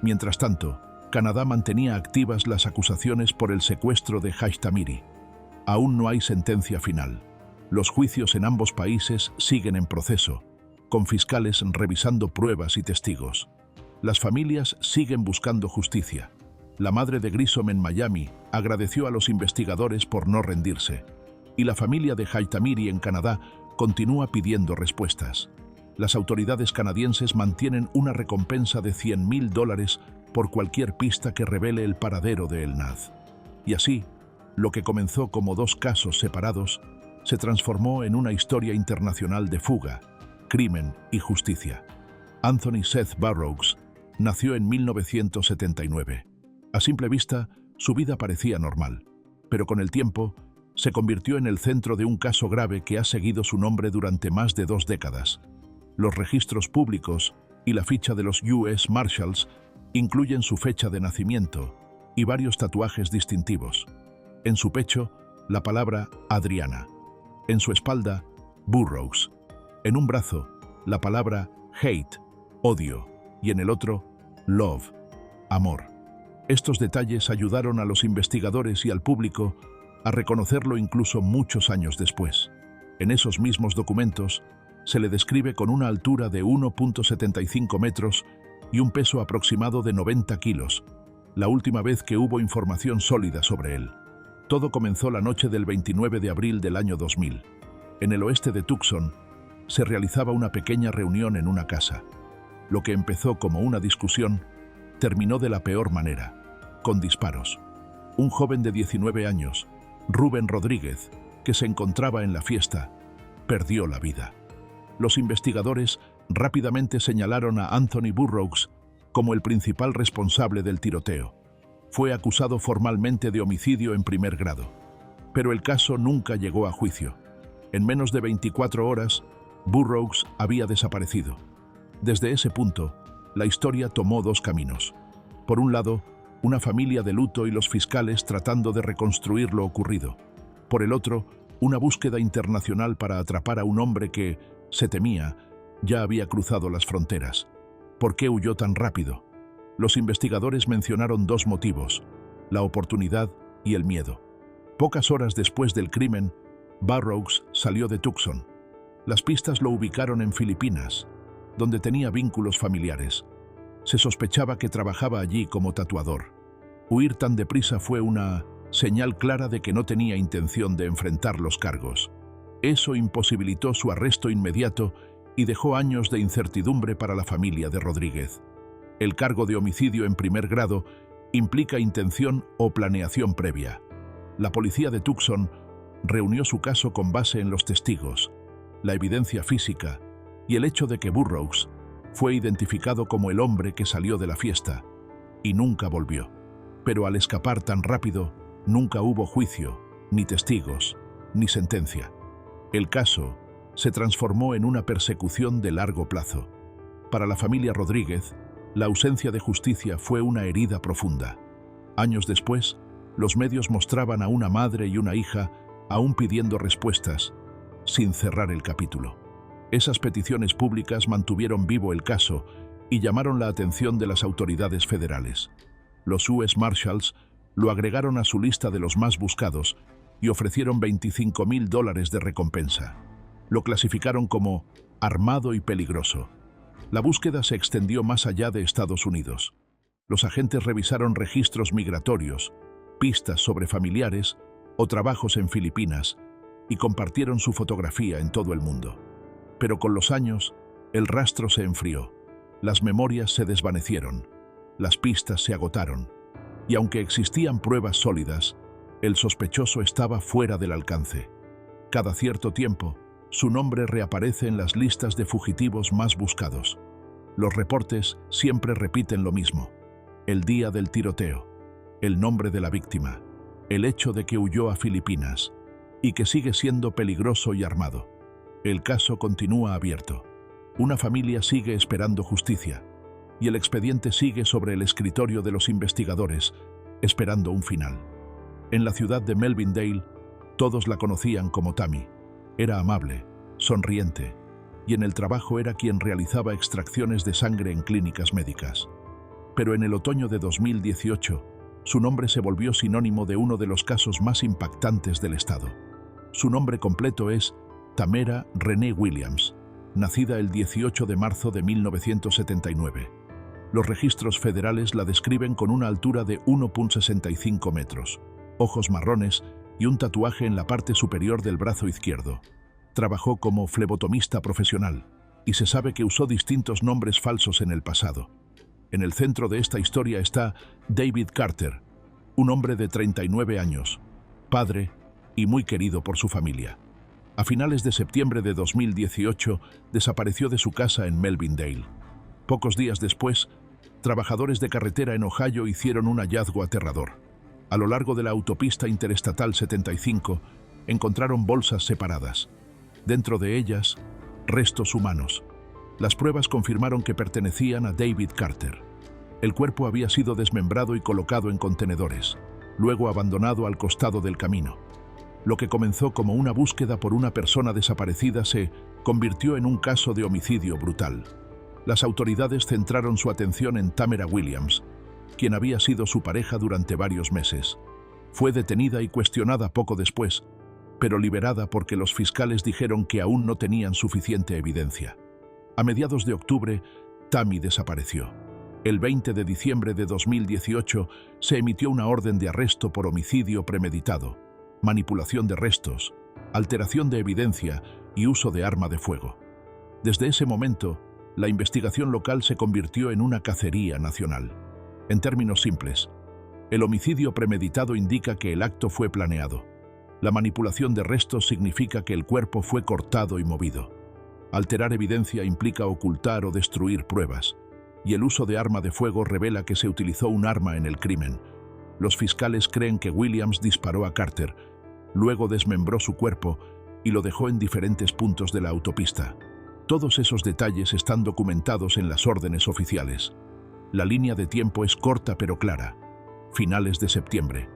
Mientras tanto, Canadá mantenía activas las acusaciones por el secuestro de Hashtamiri. Aún no hay sentencia final. Los juicios en ambos países siguen en proceso, con fiscales revisando pruebas y testigos. Las familias siguen buscando justicia. La madre de Grissom en Miami agradeció a los investigadores por no rendirse, y la familia de Hashtamiri en Canadá continúa pidiendo respuestas. Las autoridades canadienses mantienen una recompensa de $100,000 por cualquier pista que revele el paradero de El Nath. Y así, lo que comenzó como 2 casos separados, se transformó en una historia internacional de fuga, crimen y justicia. Anthony Seth Burroughs nació en 1979. A simple vista, su vida parecía normal, pero con el tiempo, se convirtió en el centro de un caso grave que ha seguido su nombre durante más de 2 décadas. Los registros públicos y la ficha de los US Marshals incluyen su fecha de nacimiento y varios tatuajes distintivos. En su pecho, la palabra Adriana. En su espalda, Burroughs. En un brazo, la palabra hate, odio, y en el otro, love, amor. Estos detalles ayudaron a los investigadores y al público a reconocerlo incluso muchos años después. En esos mismos documentos, se le describe con una altura de 1.75 metros y un peso aproximado de 90 kilos, la última vez que hubo información sólida sobre él. Todo comenzó la noche del 29 de abril del año 2000. En el oeste de Tucson, se realizaba una pequeña reunión en una casa. Lo que empezó como una discusión, terminó de la peor manera, con disparos. Un joven de 19 años, Rubén Rodríguez, que se encontraba en la fiesta, perdió la vida. Los investigadores rápidamente señalaron a Anthony Burroughs como el principal responsable del tiroteo. Fue acusado formalmente de homicidio en primer grado, pero el caso nunca llegó a juicio. En menos de 24 horas, Burroughs había desaparecido. Desde ese punto, la historia tomó 2 caminos. Por un lado, una familia de luto y los fiscales tratando de reconstruir lo ocurrido. Por el otro, una búsqueda internacional para atrapar a un hombre que, se temía, ya había cruzado las fronteras. ¿Por qué huyó tan rápido? Los investigadores mencionaron 2 motivos: la oportunidad y el miedo. Pocas horas después del crimen, Burroughs salió de Tucson. Las pistas lo ubicaron en Filipinas, donde tenía vínculos familiares. Se sospechaba que trabajaba allí como tatuador. Huir tan deprisa fue una señal clara de que no tenía intención de enfrentar los cargos. Eso imposibilitó su arresto inmediato y dejó años de incertidumbre para la familia de Rodríguez. El cargo de homicidio en primer grado implica intención o planeación previa. La policía de Tucson reunió su caso con base en los testigos, la evidencia física y el hecho de que Burroughs fue identificado como el hombre que salió de la fiesta y nunca volvió. Pero al escapar tan rápido, nunca hubo juicio, ni testigos, ni sentencia. El caso se transformó en una persecución de largo plazo. Para la familia Rodríguez, la ausencia de justicia fue una herida profunda. Años después, los medios mostraban a una madre y una hija aún pidiendo respuestas, sin cerrar el capítulo. Esas peticiones públicas mantuvieron vivo el caso y llamaron la atención de las autoridades federales. Los US Marshals lo agregaron a su lista de los más buscados y ofrecieron $25,000 de recompensa. Lo clasificaron como armado y peligroso. La búsqueda se extendió más allá de Estados Unidos. Los agentes revisaron registros migratorios, pistas sobre familiares o trabajos en Filipinas y compartieron su fotografía en todo el mundo. Pero con los años, el rastro se enfrió, las memorias se desvanecieron, las pistas se agotaron, y aunque existían pruebas sólidas, el sospechoso estaba fuera del alcance. Cada cierto tiempo, su nombre reaparece en las listas de fugitivos más buscados. Los reportes siempre repiten lo mismo: el día del tiroteo, el nombre de la víctima, el hecho de que huyó a Filipinas y que sigue siendo peligroso y armado. El caso continúa abierto. Una familia sigue esperando justicia y el expediente sigue sobre el escritorio de los investigadores, esperando un final. En la ciudad de Melvindale, todos la conocían como Tammy. Era amable, sonriente, y en el trabajo era quien realizaba extracciones de sangre en clínicas médicas. Pero en el otoño de 2018, su nombre se volvió sinónimo de uno de los casos más impactantes del estado. Su nombre completo es Tamera Renee Williams, nacida el 18 de marzo de 1979. Los registros federales la describen con una altura de 1,65 metros, ojos marrones y un tatuaje en la parte superior del brazo izquierdo. Trabajó como flebotomista profesional y se sabe que usó distintos nombres falsos en el pasado. En el centro de esta historia está David Carter, un hombre de 39 años, padre y muy querido por su familia. A finales de septiembre de 2018 desapareció de su casa en Melvindale. Pocos días después, trabajadores de carretera en Ohio hicieron un hallazgo aterrador. A lo largo de la autopista interestatal 75 encontraron bolsas separadas. Dentro de ellas, restos humanos. Las pruebas confirmaron que pertenecían a David Carter. El cuerpo había sido desmembrado y colocado en contenedores, luego abandonado al costado del camino. Lo que comenzó como una búsqueda por una persona desaparecida se convirtió en un caso de homicidio brutal. Las autoridades centraron su atención en Tamera Williams, quien había sido su pareja durante varios meses. Fue detenida y cuestionada poco después, pero liberada porque los fiscales dijeron que aún no tenían suficiente evidencia. A mediados de octubre, Tammy desapareció. El 20 de diciembre de 2018 se emitió una orden de arresto por homicidio premeditado, manipulación de restos, alteración de evidencia y uso de arma de fuego. Desde ese momento, la investigación local se convirtió en una cacería nacional. En términos simples, el homicidio premeditado indica que el acto fue planeado. La manipulación de restos significa que el cuerpo fue cortado y movido. Alterar evidencia implica ocultar o destruir pruebas, y el uso de arma de fuego revela que se utilizó un arma en el crimen. Los fiscales creen que Williams disparó a Carter, luego desmembró su cuerpo y lo dejó en diferentes puntos de la autopista. Todos esos detalles están documentados en las órdenes oficiales. La línea de tiempo es corta pero clara. Finales de septiembre.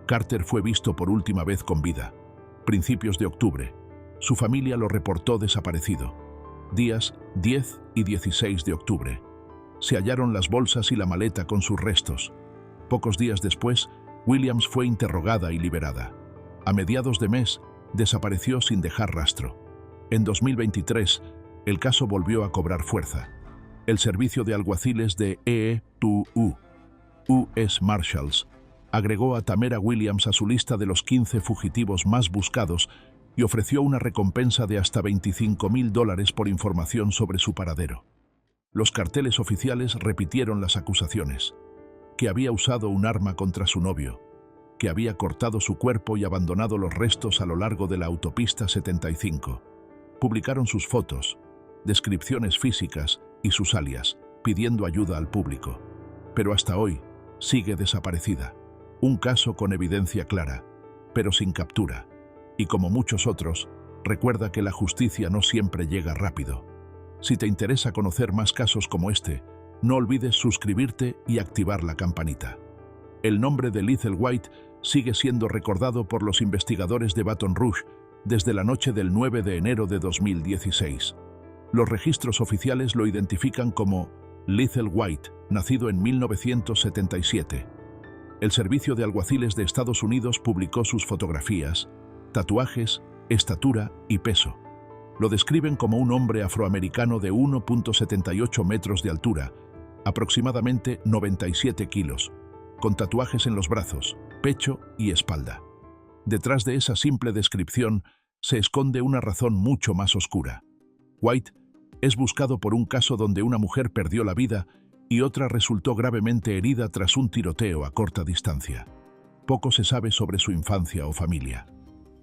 Carter fue visto por última vez con vida. Principios de octubre. Su familia lo reportó desaparecido. Días 10 y 16 de octubre. Se hallaron las bolsas y la maleta con sus restos. Pocos días después, Williams fue interrogada y liberada. A mediados de mes, desapareció sin dejar rastro. En 2023, el caso volvió a cobrar fuerza. El servicio de alguaciles de EETU, US Marshals, agregó a Tamera Williams a su lista de los 15 fugitivos más buscados y ofreció una recompensa de hasta $25.000 por información sobre su paradero. Los carteles oficiales repitieron las acusaciones: que había usado un arma contra su novio, que había cortado su cuerpo y abandonado los restos a lo largo de la autopista 75. Publicaron sus fotos, descripciones físicas y sus alias, pidiendo ayuda al público. Pero hasta hoy sigue desaparecida. Un caso con evidencia clara, pero sin captura. Y como muchos otros, recuerda que la justicia no siempre llega rápido. Si te interesa conocer más casos como este, no olvides suscribirte y activar la campanita. El nombre de Lethal White sigue siendo recordado por los investigadores de Baton Rouge desde la noche del 9 de enero de 2016. Los registros oficiales lo identifican como Lethal White, nacido en 1977. El Servicio de Alguaciles de Estados Unidos publicó sus fotografías, tatuajes, estatura y peso. Lo describen como un hombre afroamericano de 1,78 metros de altura, aproximadamente 97 kilos, con tatuajes en los brazos, pecho y espalda. Detrás de esa simple descripción se esconde una razón mucho más oscura. White es buscado por un caso donde una mujer perdió la vida y otra resultó gravemente herida tras un tiroteo a corta distancia. Poco se sabe sobre su infancia o familia.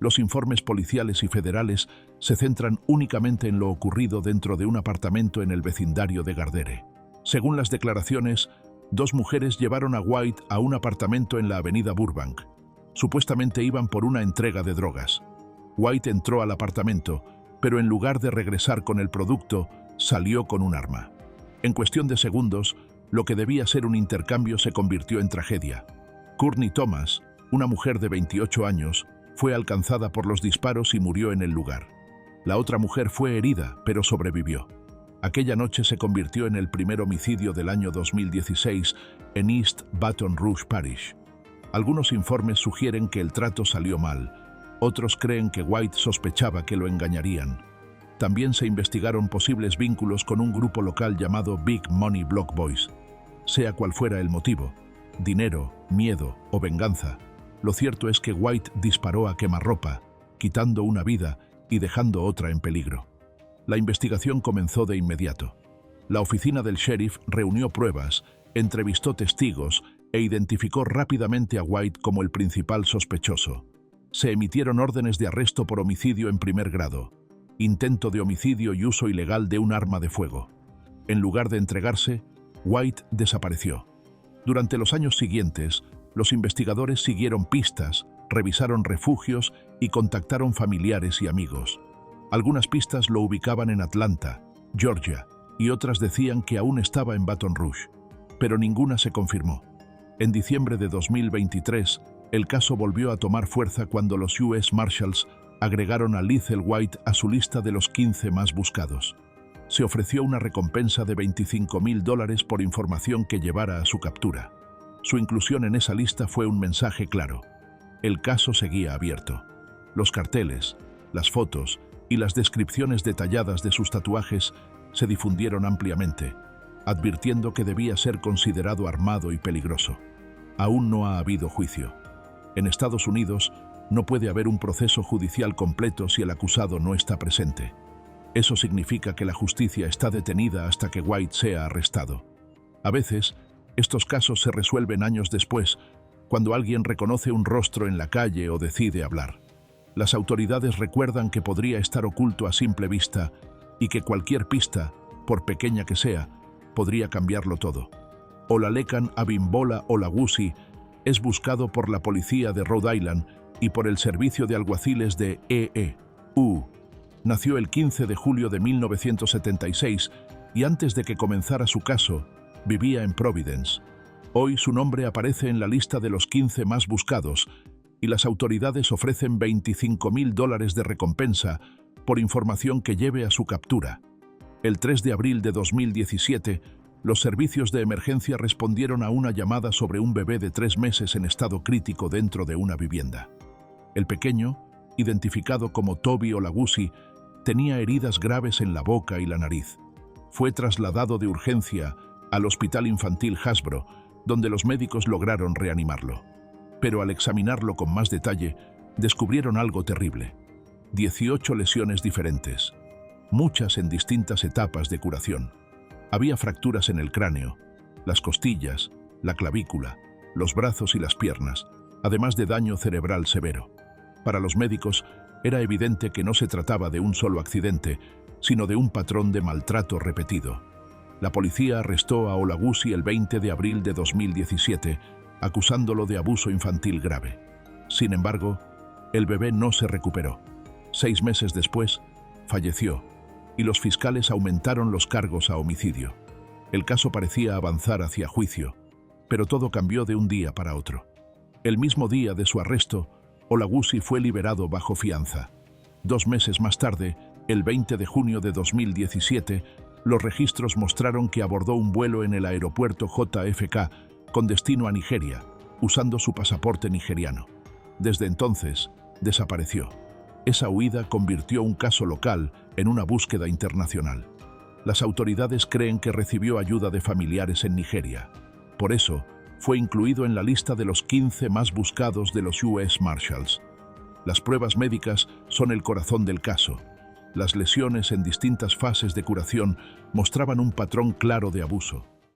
Los informes policiales y federales se centran únicamente en lo ocurrido dentro de un apartamento en el vecindario de Gardere. Según las declaraciones, 2 mujeres llevaron a White a un apartamento en la avenida Burbank. Supuestamente iban por una entrega de drogas. White entró al apartamento, pero en lugar de regresar con el producto, salió con un arma. En cuestión de segundos, lo que debía ser un intercambio se convirtió en tragedia. Courtney Thomas, una mujer de 28 años, fue alcanzada por los disparos y murió en el lugar. La otra mujer fue herida, pero sobrevivió. Aquella noche se convirtió en el primer homicidio del año 2016 en East Baton Rouge Parish. Algunos informes sugieren que el trato salió mal. Otros creen que White sospechaba que lo engañarían. También se investigaron posibles vínculos con un grupo local llamado Big Money Block Boys. Sea cual fuera el motivo, dinero, miedo o venganza, lo cierto es que White disparó a quemarropa, quitando una vida y dejando otra en peligro. La investigación comenzó de inmediato. La oficina del sheriff reunió pruebas, entrevistó testigos e identificó rápidamente a White como el principal sospechoso. Se emitieron órdenes de arresto por homicidio en primer grado, intento de homicidio y uso ilegal de un arma de fuego. En lugar de entregarse, White desapareció. Durante los años siguientes, los investigadores siguieron pistas, revisaron refugios y contactaron familiares y amigos. Algunas pistas lo ubicaban en Atlanta, Georgia, y otras decían que aún estaba en Baton Rouge, pero ninguna se confirmó. En diciembre de 2023, el caso volvió a tomar fuerza cuando los US Marshals agregaron a Lethal White a su lista de los 15 más buscados. Se ofreció una recompensa de $25.000 por información que llevara a su captura. Su inclusión en esa lista fue un mensaje claro. El caso seguía abierto. Los carteles, las fotos y las descripciones detalladas de sus tatuajes se difundieron ampliamente, advirtiendo que debía ser considerado armado y peligroso. Aún no ha habido juicio. En Estados Unidos, no puede haber un proceso judicial completo si el acusado no está presente. Eso significa que la justicia está detenida hasta que White sea arrestado. A veces, estos casos se resuelven años después, cuando alguien reconoce un rostro en la calle o decide hablar. Las autoridades recuerdan que podría estar oculto a simple vista y que cualquier pista, por pequeña que sea, podría cambiarlo todo. Olalekan Abimbola Olawusi es buscado por la policía de Rhode Island y por el servicio de alguaciles de EEU. Nació el 15 de julio de 1976 y antes de que comenzara su caso, vivía en Providence. Hoy su nombre aparece en la lista de los 15 más buscados y las autoridades ofrecen $25.000 de recompensa por información que lleve a su captura. El 3 de abril de 2017, los servicios de emergencia respondieron a una llamada sobre un bebé de 3 meses en estado crítico dentro de una vivienda. El pequeño, identificado como Toby Olawusi, tenía heridas graves en la boca y la nariz. Fue trasladado de urgencia al Hospital Infantil Hasbro, donde los médicos lograron reanimarlo. pero al examinarlo con más detalle, descubrieron algo terrible. 18 lesiones diferentes, muchas en distintas etapas de curación. Había fracturas en el cráneo, las costillas, la clavícula, los brazos y las piernas, además de daño cerebral severo. Para los médicos, era evidente que no se trataba de un solo accidente, sino de un patrón de maltrato repetido. La policía arrestó a Olaguzi el 20 de abril de 2017, acusándolo de abuso infantil grave. Sin embargo, el bebé no se recuperó. 6 meses después, falleció, y los fiscales aumentaron los cargos a homicidio. El caso parecía avanzar hacia juicio, pero todo cambió de un día para otro. El mismo día de su arresto, Olaguzi fue liberado bajo fianza. 2 meses más tarde, el 20 de junio de 2017, los registros mostraron que abordó un vuelo en el aeropuerto JFK con destino a Nigeria, usando su pasaporte nigeriano. Desde entonces, desapareció. Esa huida convirtió un caso local en una búsqueda internacional. Las autoridades creen que recibió ayuda de familiares en Nigeria. Por eso, fue incluido en la lista de los 15 más buscados de los US Marshals. Las pruebas médicas son el corazón del caso. Las lesiones en distintas fases de curación mostraban un patrón claro de abuso.